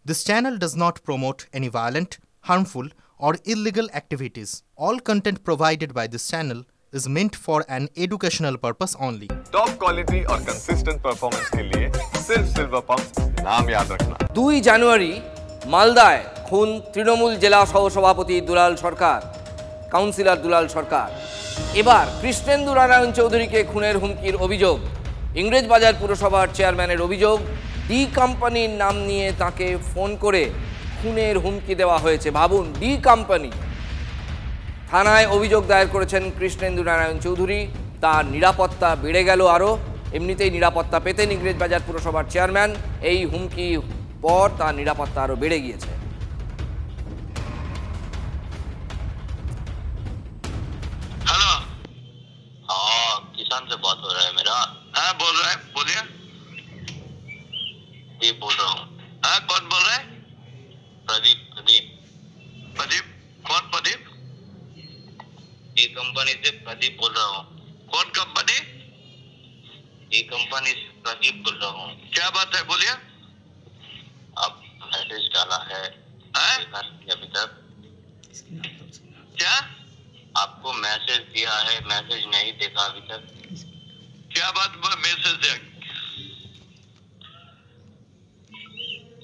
This channel does not promote any violent, harmful, or illegal activities. All content provided by this channel is meant for an educational purpose only. Top quality और consistent performance के लिए सिर्फ silver pump नाम याद रखना। 2 জানুয়ারি মালদায় খুন তৃণমূল জেলা সহসভাপতি দুলাল সরকার, কাউন্সিলর দুলাল সরকার। এবার কৃষ্ণেন্দু নারায়ণ চৌধুরীকে খুনের হুমকির অভিযোগ। ইংরেজবাজার পুরসভার চেয়ারম্যানের অভিযোগ, ডি কোম্পানির নাম নিয়ে তাকে ফোন করে খুনের হুমকি দেওয়া হয়েছে। ভাবুন, ডি কোম্পানি। থানায় অভিযোগ দায়ের করেছেন কৃষ্ণেন্দু নারায়ণ চৌধুরী। তার নিরাপত্তা বেড়ে গেল আরও। এমনিতেই নিরাপত্তা পেতেন ইংরেজবাজার পুরসভার চেয়ারম্যান, এই হুমকি পর তার নিরাপত্তা আরও বেড়ে গিয়েছে। हेलो, हाँ किसान से बात हो रहा है मेरा। हाँ बोल रहा है, बोलिए। जी बोल रहा हूँ। हाँ कौन बोल रहा है? प्रदीप। प्रदीप प्रदीप कौन प्रदीप? ये कंपनी से प्रदीप बोल रहा हूँ। कौन कंपनी? ये कंपनी से प्रदीप बोल रहा हूँ। क्या बात है, बोलिए। आप मैसेज डाला है अभी तक? क्या आपको मैसेज दिया है, मैसेज नहीं देखा अभी तक? क्या बात मैसेज दिया?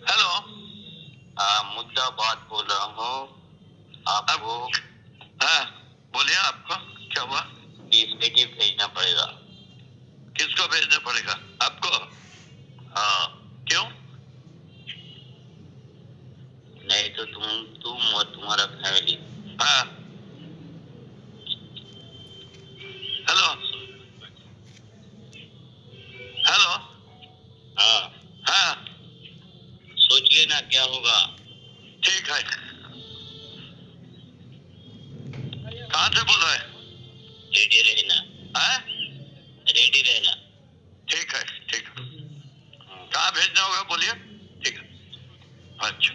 हेलो, मुद्दा बात बोल रहा हूँ आपको। हाँ बोलिए, आपको क्या हुआ? पेटी भेजना पड़ेगा। किसको भेजना पड़ेगा? आपको? हाँ क्यों? नहीं तो तुम और तुम्हारा फैमिली। हाँ हेलो हेलो, हाँ हाँ सोचिए ना क्या होगा। ठीक है, कहाँ से बोल रहे हैं? रेडी रहना। हाँ रेडी रहना। ठीक है ठीक है, कहाँ भेजना होगा बोलिए। ठीक है, अच्छा।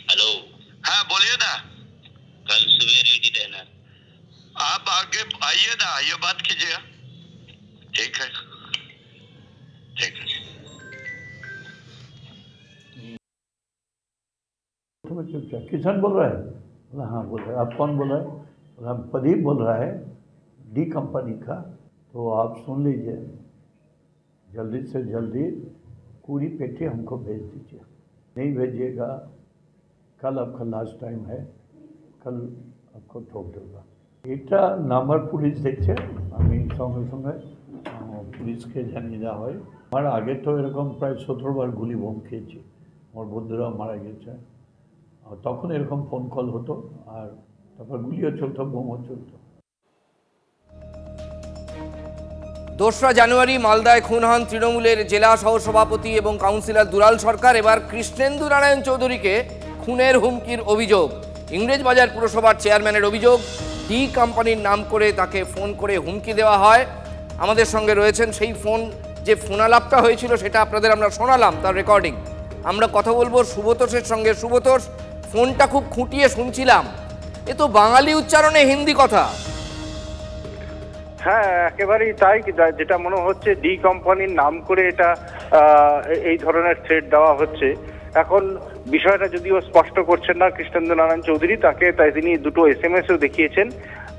हेलो, हाँ बोलिए ना। कल सुबह रेडी रहना। आप आगे आइए ना, आइए बात कीजिएगा। ठीक है ठीक है। किशन बोल रहा है? बोला हाँ बोल रहा है। आप कौन बोल रहा है? बोला प्रदीप बोल रहा है, डी कंपनी का। तो आप सुन लीजिए, जल्दी से जल्दी पूरी पेटी हमको भेज दीजिए। नहीं भेजिएगा, कल आपका लास्ट टाइम है, कल आपको ठोक देगा। এটা নাম্বার পুলিশ দেখছে, আমি সঙ্গে সঙ্গে পুলিশকে জানিয়ে দেওয়া হয়। আমার আগে তো এরকম প্রায় 17 বার গুলি বোম খেয়েছি, আমার বন্ধুরাও মারা গেছে। তখন এরকম ফোন কল হতো, আর তারপর গুলিও চলতো, বোমও চলতো। 2রা জানুয়ারি মালদায় খুন হন তৃণমূলের জেলা সহসভাপতি এবং কাউন্সিলর দুলাল সরকার। এবার কৃষ্ণেন্দু নারায়ণ চৌধুরীকে খুনের হুমকির অভিযোগ। ইংরেজবাজার পুরসভার চেয়ারম্যানের অভিযোগ, ডি কোম্পানির নাম করে তাকে ফোন করে হুমকি দেওয়া হয়। আমাদের সঙ্গে রয়েছেন সেই ফোন, যে ফোনালাপটা হয়েছিল সেটা আপনাদের আমরা শোনালাম, তার রেকর্ডিং। আমরা কথা বলবো সুব্রতোষের সঙ্গে। সুব্রতোষ, ফোনটা খুব খুঁটিয়ে শুনছিলাম, এ তো বাঙালি উচ্চারণে হিন্দি কথা। হ্যাঁ একেবারেই তাই, যেটা মনে হচ্ছে ডি কোম্পানির নাম করে এটা এই ধরনের থ্রেট দেওয়া হচ্ছে। এখন বিষয়টা যদিও স্পষ্ট করছেন না কৃষ্ণেন্দু নারায়ণ চৌধুরী, তাই তিনি দুটো SMS-ও দেখিয়েছেন।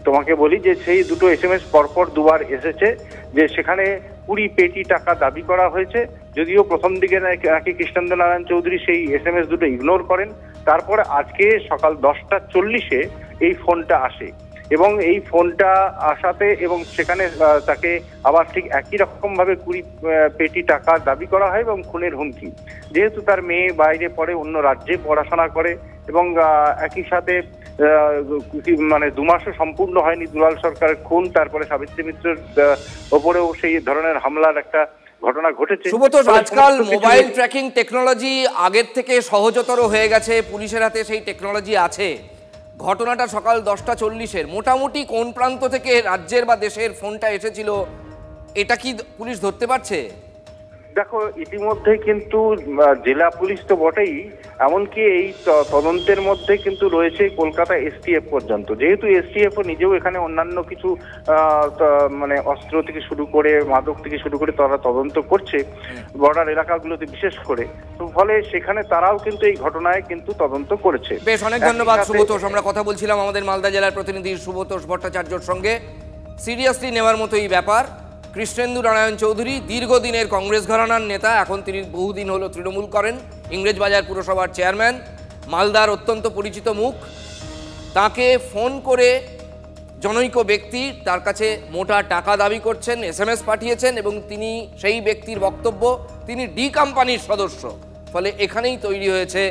তোমাকে বলি যে সেই দুটো SMS পরপর দুবার এসেছে, যে সেখানে 20 পেটি টাকা দাবি করা হয়েছে। যদিও প্রথম দিকে নাকি কৃষ্ণেন্দু নারায়ণ চৌধুরী সেই SMS দুটো ইগনোর করেন। তারপরে আজকে সকাল 10:40-এ এই ফোনটা আসে, এবং এই ফোনটা আসাতে এবং সেখানে তাকে আবার ঠিক একই রকম ভাবে 20 পেটি টাকা দাবি করা হয় এবং খুনের হুমকি। যেহেতু তার মেয়ে বাইরে পড়ে, অন্য রাজ্যে পড়াশোনা করে, এবং একই সাথে মানে 2 মাসও সম্পূর্ণ হয়নি দুলাল সরকারের খুন, তারপরে সাবিত্রী মিত্রের ওপরেও সেই ধরনের হামলার একটা ঘটনা ঘটেছে। সুব্রতোষ, আজকাল মোবাইল ট্র্যাকিং টেকনোলজি আগের থেকে সহজতর হয়ে গেছে, পুলিশের হাতে সেই টেকনোলজি আছে। ঘটনাটা সকাল 10:40-এর, মোটামুটি কোন প্রান্ত থেকে রাজ্যের বা দেশের ফোনটা এসেছিল এটা কি পুলিশ ধরতে পারছে? দেখো, ইতিমধ্যে কিন্তু জেলা পুলিশ তো বটেই, এমনকি এই তদন্তের মধ্যে কিন্তু রয়েছে কলকাতা এসটিএফ পর্যন্ত। যেহেতু এসটিএফ নিজেও এখানে অন্যান্য কিছু মানে অস্ত্র থেকে শুরু করে মাদক থেকে শুরু করে তারা তদন্ত করছে বর্ডার এলাকাগুলোতে বিশেষ করে, তো ফলে সেখানে তারাও কিন্তু এই ঘটনায় কিন্তু তদন্ত করেছে। বেশ, অনেক ধন্যবাদ সুব্রতোষ। আমরা কথা বলছিলাম আমাদের মালদা জেলার প্রতিনিধি সুব্রতোষ ভট্টাচার্যর সঙ্গে। সিরিয়াসলি নেওয়ার মতো এই ব্যাপার। কৃষ্ণেন্দু নারায়ণ চৌধুরী দীর্ঘদিনের কংগ্রেস ঘরানার নেতা, এখন তিনি বহুদিন হলো তৃণমূল করেন, ইংরেজবাজার পুরসভার চেয়ারম্যান, মালদার অত্যন্ত পরিচিত মুখ। তাকে ফোন করে জনৈক ব্যক্তি তার কাছে মোটা টাকা দাবি করছেন, SMS পাঠিয়েছেন, এবং তিনি সেই ব্যক্তির বক্তব্য তিনি ডি কোম্পানির সদস্য। ফলে এখানেই তৈরি হয়েছে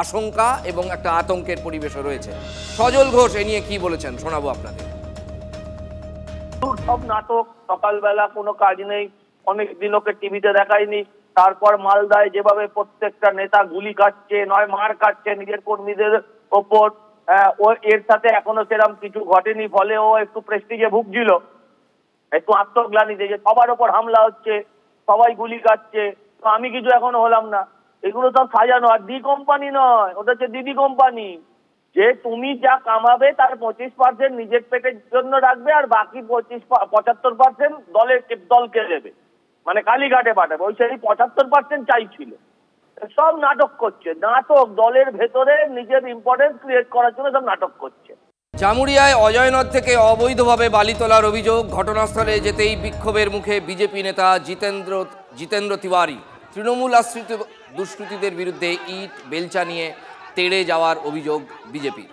আশঙ্কা এবং একটা আতঙ্কের পরিবেশও রয়েছে। সজল ঘোষ এ নিয়ে কি বলেছেন শোনাবো আপনাদের। সব নাটক, সকালবেলা কোনো কাজ নেই, অনেকদিন ওকে টিভিতে দেখায়নি, তারপর মালদায় যেভাবে প্রত্যেকটা নেতা গুলি খাচ্ছে, নয় মার খাচ্ছে নিজের কর্মীদের ওপর, ও এর সাথে এখনো সেরকম কিছু ঘটেনি, ফলে ও একটু প্রেস্টিজে ভুগছিল, একটু আত্মগ্লানিতে, যে সবার ওপর হামলা হচ্ছে, সবাই গুলি খাচ্ছে, তো আমি কিছু এখনো হলাম না। এগুলো সব সাজানো। আর ডি কোম্পানি নয়, ওটা হচ্ছে দিদি কোম্পানি, যে তুমি যা কামাবে তার 25% নিজের পেটের জন্য রাখবে, আর বাকি 75% দলকে দেবে, মানে কালীঘাটে পাঠাবে। ওই সেই 75% চাইছিল। সব নাটক করছে, নাটক, দলের ভেতরে নিজের ইম্পর্টেন্স ক্রিয়েট করার জন্য সব নাটক করছে। জামুরিয়ায় অজয়নদ থেকে অবৈধভাবে বালি তোলার অভিযোগ। ঘটনাস্থলে যেতেই বিক্ষোভের মুখে বিজেপি নেতা জিতেন্দ্র তিওয়ারি। তৃণমূল আশ্রিত দুষ্কৃতীদের বিরুদ্ধে ইট বেলচা নিয়ে তেড়ে যাওয়ার অভিযোগ বিজেপির।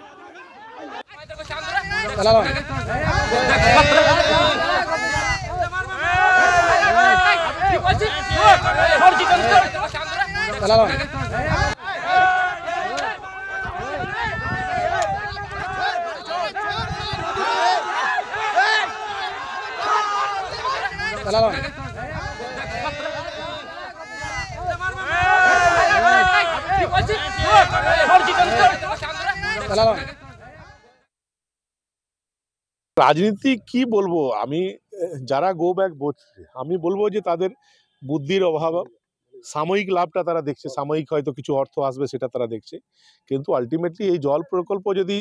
রাজনীতি কি বলবো আমি, যারা গো ব্যাক বলছে আমি বলবো যে তাদের বুদ্ধির অভাব, সাময়িক লাভটা তারা দেখছে, সাময়িক হয়তো কিছু অর্থ আসবে সেটা তারা দেখছে, কিন্তু আলটিমেটলি এই জল প্রকল্প যদি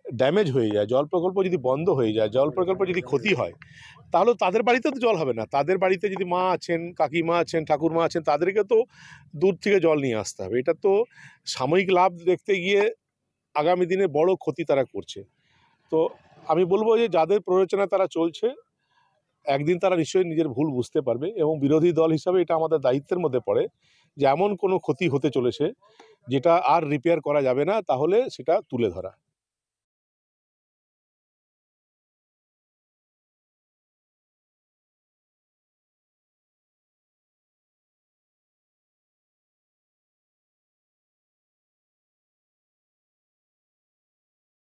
ড্যামেজ হয়ে যায়, জল প্রকল্প যদি বন্ধ হয়ে যায়, জল প্রকল্প যদি ক্ষতি হয়, তাহলে তাদের বাড়িতে তো জল হবে না। তাদের বাড়িতে যদি মা আছেন, কাকিমা আছেন, ঠাকুরমা আছেন, তাদেরকে তো দূর থেকে জল নিয়ে আসতে হবে। এটা তো সাময়িক লাভ দেখতে গিয়ে আগামী দিনে বড় ক্ষতি তারা করছে। তো আমি বলবো যে যাদের প্ররোচনা তারা চলছে, একদিন তারা নিশ্চয়ই নিজের ভুল বুঝতে পারবে, এবং বিরোধী দল হিসাবে এটা আমাদের দায়িত্বের মধ্যে পড়ে যে এমন কোনো ক্ষতি হতে চলেছে যেটা আর রিপেয়ার করা যাবে না, তাহলে সেটা তুলে ধরা।